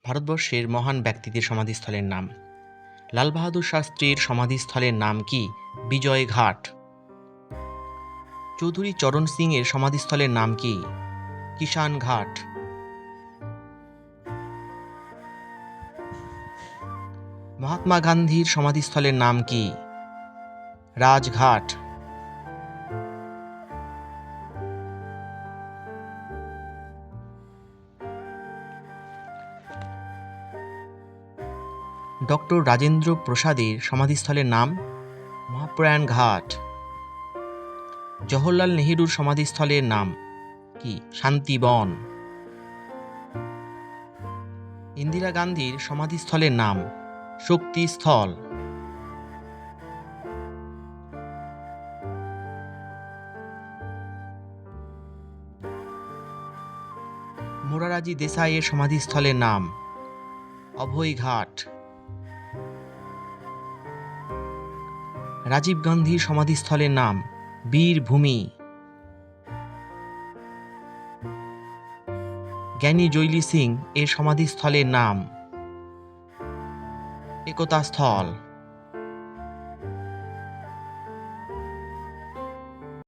ভারতবর্ষের মহান ব্যক্তিদের সমাধিস্থলের নাম। লাল বাহাদুর শাস্ত্রীর সমাধিস্থলের নাম কি? বিজয় ঘাট। চৌধুরী চরণ সিং এর সমাধিস্থলের নাম কি? কিষান ঘাট। মহাত্মা গান্ধীর সমাধিস্থলের নাম কি? রাজঘাট। ডক্টর রাজেন্দ্র প্রসাদের সমাধিস্থলের নাম? মহাপ্রয়াণ ঘাট। জওহরলাল নেহেরুর সমাধিস্থলের নাম কি? শান্তিবন। ইন্দিরা গান্ধীর সমাধিস্থলের নাম? শক্তিস্থল। মোরারজি দেসাইয়ের সমাধিস্থলের নাম? অভয়ঘাট। রাজীব গান্ধীর সমাধিস্থলের নাম? বীরভূমি। জ্ঞানী জৈলি সিং এর সমাধিস্থলের নাম? একতা স্থল।